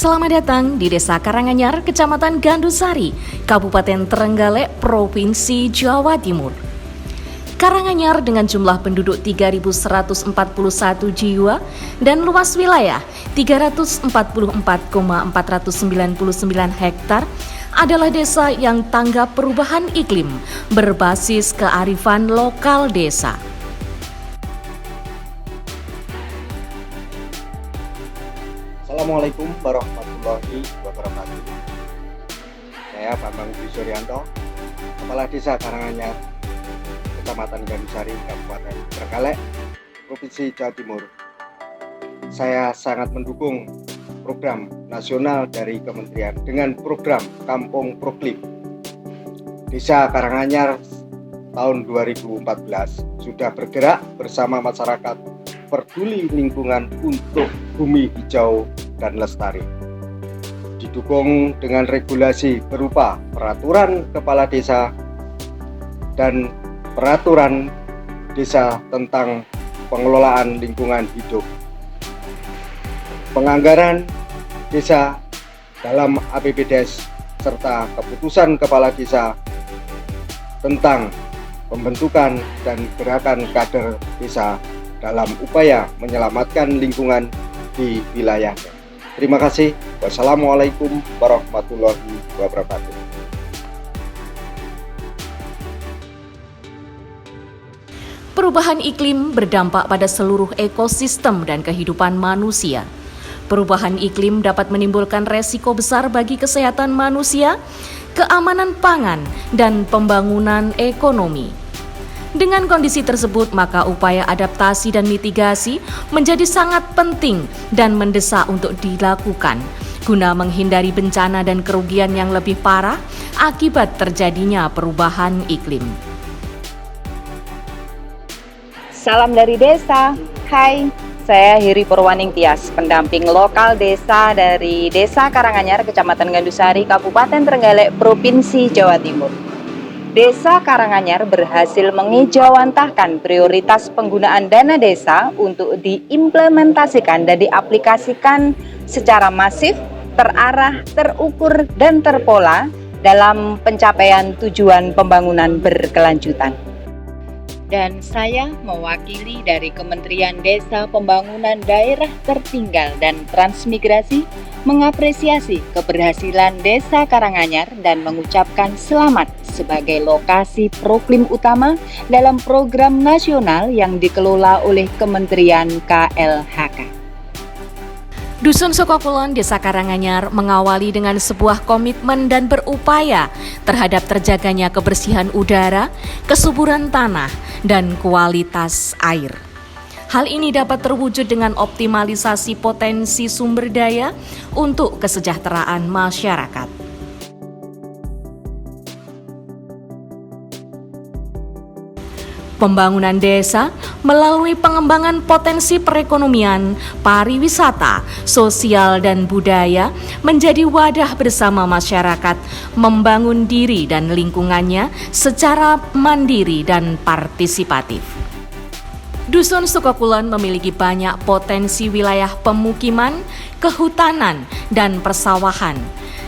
Selamat datang di Desa Karanganyar, Kecamatan Gandusari, Kabupaten Trenggalek, Provinsi Jawa Timur. Karanganyar dengan jumlah penduduk 3.141 jiwa dan luas wilayah 344,499 hektar adalah desa yang tanggap perubahan iklim berbasis kearifan lokal desa. Assalamualaikum warahmatullahi wabarakatuh. Saya Bambang Dwi Suryanto, Kepala Desa Karanganyar, Kecamatan Gandusari, Kabupaten Trenggalek, Provinsi Jawa Timur. Saya sangat mendukung program nasional dari Kementerian dengan program Kampung Proklim. Desa Karanganyar tahun 2014 sudah bergerak bersama masyarakat peduli lingkungan untuk bumi hijau dan lestari. Didukung dengan regulasi berupa peraturan kepala desa dan peraturan desa tentang pengelolaan lingkungan hidup. Penganggaran desa dalam APBDes serta keputusan kepala desa tentang pembentukan dan gerakan kader desa dalam upaya menyelamatkan lingkungan di wilayahnya. Terima kasih. Wassalamualaikum warahmatullahi wabarakatuh. Perubahan iklim berdampak pada seluruh ekosistem dan kehidupan manusia. Perubahan iklim dapat menimbulkan resiko besar bagi kesehatan manusia, keamanan pangan, dan pembangunan ekonomi. Dengan kondisi tersebut, maka upaya adaptasi dan mitigasi menjadi sangat penting dan mendesak untuk dilakukan guna menghindari bencana dan kerugian yang lebih parah akibat terjadinya perubahan iklim. Salam dari desa. Hai, saya Hiri Purwaning Tias, pendamping lokal desa dari Desa Karanganyar, Kecamatan Gandusari, Kabupaten Trenggalek, Provinsi Jawa Timur. Desa Karanganyar berhasil mengejawantahkan prioritas penggunaan dana desa untuk diimplementasikan dan diaplikasikan secara masif, terarah, terukur, dan terpola dalam pencapaian tujuan pembangunan berkelanjutan. Dan saya mewakili dari Kementerian Desa Pembangunan Daerah Tertinggal dan Transmigrasi mengapresiasi keberhasilan Desa Karanganyar dan mengucapkan selamat sebagai lokasi proklim utama dalam program nasional yang dikelola oleh Kementerian KLHK. Dusun Sukokulon, Desa Karanganyar mengawali dengan sebuah komitmen dan berupaya terhadap terjaganya kebersihan udara, kesuburan tanah, dan kualitas air. Hal ini dapat terwujud dengan optimalisasi potensi sumber daya untuk kesejahteraan masyarakat. Pembangunan desa melalui pengembangan potensi perekonomian, pariwisata, sosial, dan budaya menjadi wadah bersama masyarakat membangun diri dan lingkungannya secara mandiri dan partisipatif. Dusun Sukokulon memiliki banyak potensi wilayah pemukiman, kehutanan, dan persawahan.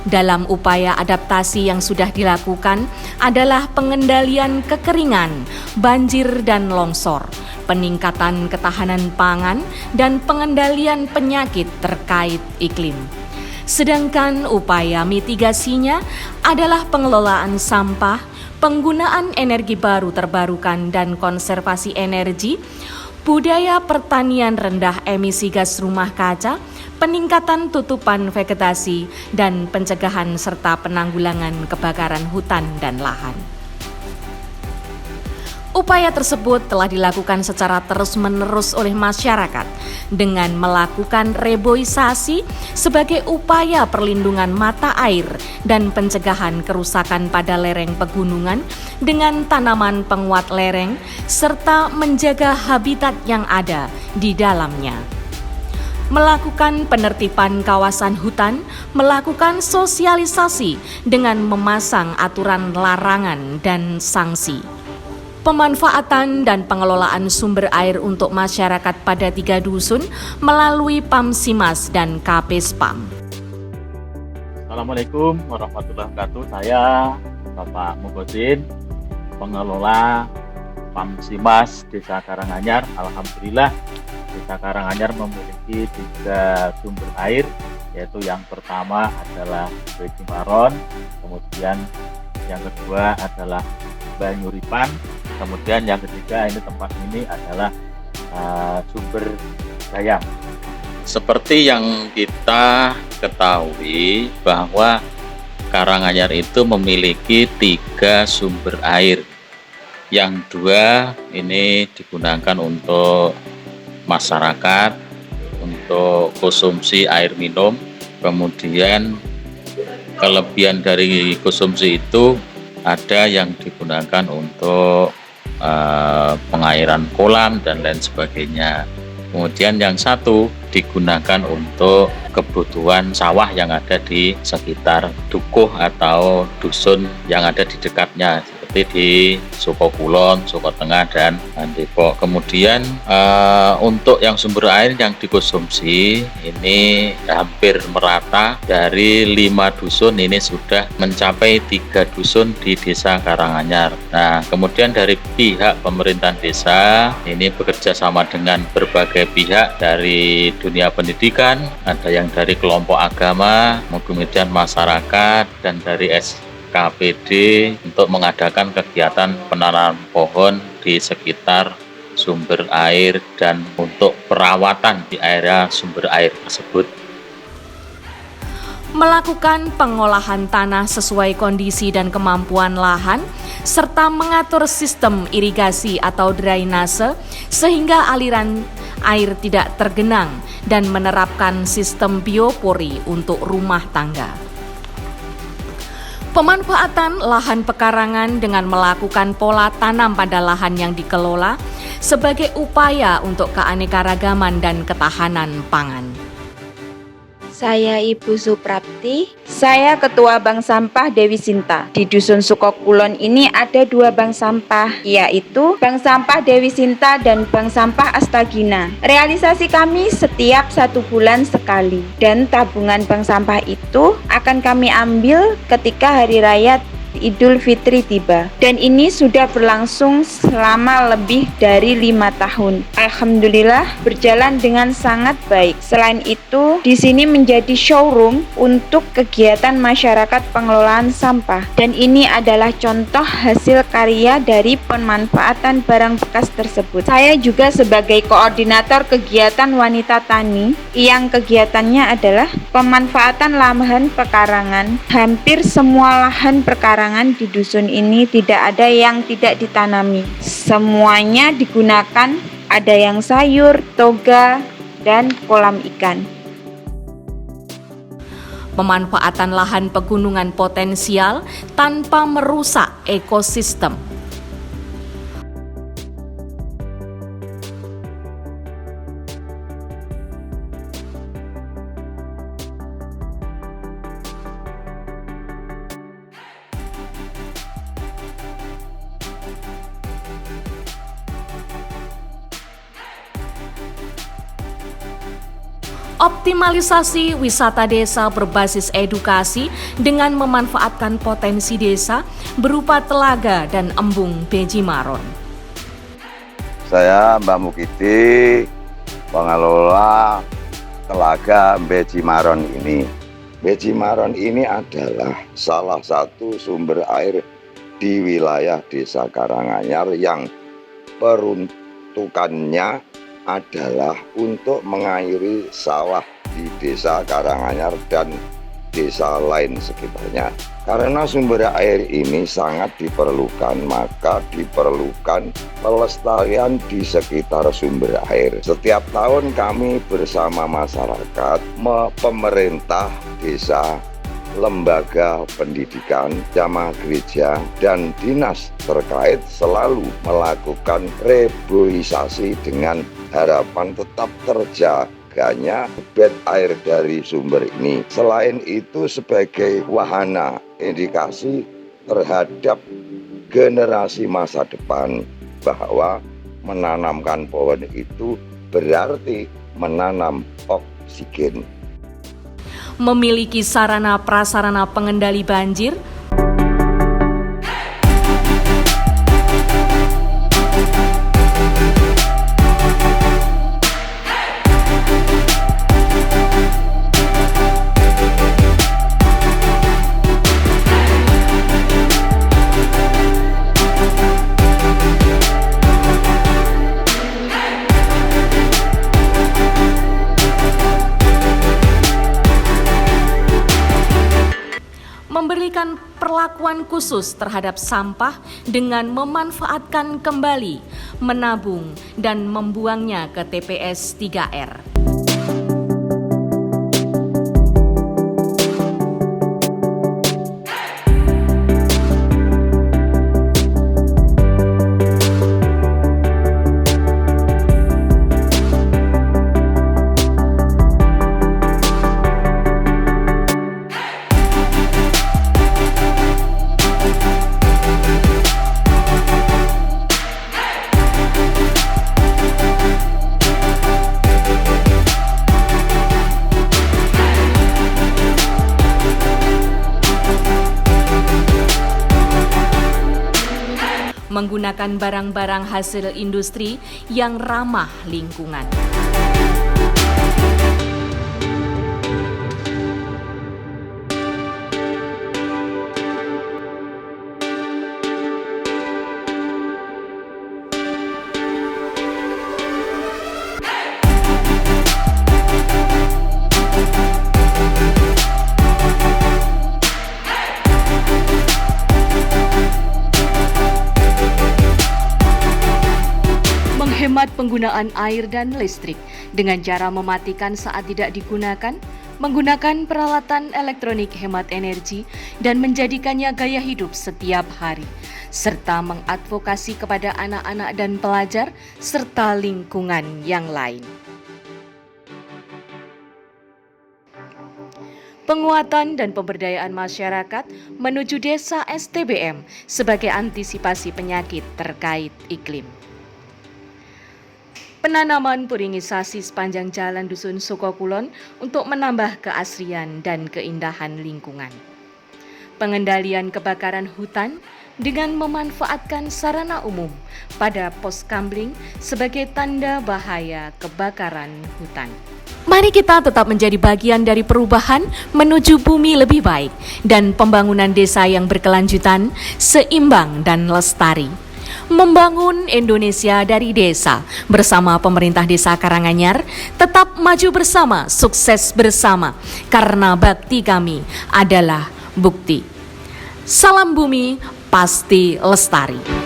Dalam upaya adaptasi yang sudah dilakukan adalah pengendalian kekeringan, banjir dan longsor, peningkatan ketahanan pangan, dan pengendalian penyakit terkait iklim. Sedangkan upaya mitigasinya adalah pengelolaan sampah, penggunaan energi baru terbarukan dan konservasi energi, budaya pertanian rendah emisi gas rumah kaca, peningkatan tutupan vegetasi, dan pencegahan serta penanggulangan kebakaran hutan dan lahan. Upaya tersebut telah dilakukan secara terus-menerus oleh masyarakat dengan melakukan reboisasi sebagai upaya perlindungan mata air dan pencegahan kerusakan pada lereng pegunungan dengan tanaman penguat lereng serta menjaga habitat yang ada di dalamnya. Melakukan penertiban kawasan hutan, melakukan sosialisasi dengan memasang aturan larangan dan sanksi. Pemanfaatan dan pengelolaan sumber air untuk masyarakat pada 3 dusun melalui PAMSIMAS dan KPSPAM. Assalamualaikum warahmatullahi wabarakatuh. Saya Bapak Mugodin, pengelola Pamsimas Desa Karanganyar. Alhamdulillah, Desa Karanganyar memiliki 3 sumber air, yaitu yang pertama adalah Bejimaron, kemudian yang kedua adalah Banyuripan, kemudian yang ketiga tempat ini adalah sumber Gayam. Seperti yang kita ketahui bahwa Karanganyar itu memiliki 3 sumber air. Yang 2 ini digunakan untuk masyarakat, untuk konsumsi air minum. Kemudian kelebihan dari konsumsi itu ada yang digunakan untuk pengairan kolam dan lain sebagainya. Kemudian yang 1 digunakan untuk kebutuhan sawah yang ada di sekitar dukuh atau dusun yang ada di dekatnya, seperti di Sukokulon, Sukotengah, dan Depok. Kemudian untuk yang sumber air yang dikonsumsi ini hampir merata, dari 5 dusun ini sudah mencapai 3 dusun di Desa Karanganyar. Nah, kemudian dari pihak pemerintahan desa ini bekerja sama dengan berbagai pihak dari dunia pendidikan, ada yang dari kelompok agama, kemudian masyarakat, dan dari SKPD untuk mengadakan kegiatan penanaman pohon di sekitar sumber air dan untuk perawatan di area sumber air tersebut. Melakukan pengolahan tanah sesuai kondisi dan kemampuan lahan, serta mengatur sistem irigasi atau drainase sehingga aliran air tidak tergenang dan menerapkan sistem biopori untuk rumah tangga. Pemanfaatan lahan pekarangan dengan melakukan pola tanam pada lahan yang dikelola sebagai upaya untuk keanekaragaman dan ketahanan pangan. Saya Ibu Suprapti, saya Ketua Bank Sampah Dewi Sinta. Di Dusun Sukokulon ini ada 2 bank sampah, yaitu Bank Sampah Dewi Sinta dan Bank Sampah Astagina. Realisasi kami setiap 1 bulan sekali, dan tabungan bank sampah itu akan kami ambil ketika hari raya Idul Fitri tiba, dan ini sudah berlangsung selama lebih dari 5 tahun. Alhamdulillah berjalan dengan sangat baik. Selain itu, di sini menjadi showroom untuk kegiatan masyarakat pengelolaan sampah, dan ini adalah contoh hasil karya dari pemanfaatan barang bekas tersebut. Saya juga sebagai koordinator kegiatan wanita tani yang kegiatannya adalah pemanfaatan lahan pekarangan. Hampir semua lahan pekarangan di dusun ini tidak ada yang tidak ditanami. Semuanya digunakan, ada yang sayur, toga, dan kolam ikan. Pemanfaatan lahan pegunungan potensial tanpa merusak ekosistem. Optimalisasi wisata desa berbasis edukasi dengan memanfaatkan potensi desa berupa telaga dan embung Bejimaron. Saya Mbak Mukidi, pengelola telaga Bejimaron ini. Bejimaron ini adalah salah satu sumber air di wilayah Desa Karanganyar yang peruntukannya adalah untuk mengairi sawah di Desa Karanganyar dan desa lain sekitarnya. Karena sumber air ini sangat diperlukan, maka diperlukan pelestarian di sekitar sumber air. Setiap tahun kami bersama masyarakat, pemerintah desa, lembaga pendidikan, jamaah gereja, dan dinas terkait selalu melakukan reboisasi dengan harapan tetap terjaganya bed air dari sumber ini. Selain itu, sebagai wahana indikasi terhadap generasi masa depan bahwa menanamkan pohon itu berarti menanam oksigen. memiliki sarana prasarana pengendali banjir, memberikan perlakuan khusus terhadap sampah dengan memanfaatkan kembali, menabung, dan membuangnya ke TPS 3R. Menggunakan barang-barang hasil industri yang ramah lingkungan. Menghemat penggunaan air dan listrik dengan cara mematikan saat tidak digunakan, menggunakan peralatan elektronik hemat energi dan menjadikannya gaya hidup setiap hari, serta mengadvokasi kepada anak-anak dan pelajar serta lingkungan yang lain. Penguatan dan pemberdayaan masyarakat menuju desa STBM sebagai antisipasi penyakit terkait iklim. Penanaman puringisasi sepanjang jalan Dusun Sukokulon untuk menambah keasrian dan keindahan lingkungan. Pengendalian kebakaran hutan dengan memanfaatkan sarana umum pada pos kamling sebagai tanda bahaya kebakaran hutan. Mari kita tetap menjadi bagian dari perubahan menuju bumi lebih baik dan pembangunan desa yang berkelanjutan, seimbang dan lestari. Membangun Indonesia dari desa bersama pemerintah Desa Karanganyar, tetap maju bersama, sukses bersama, karena bakti kami adalah bukti. Salam bumi pasti lestari.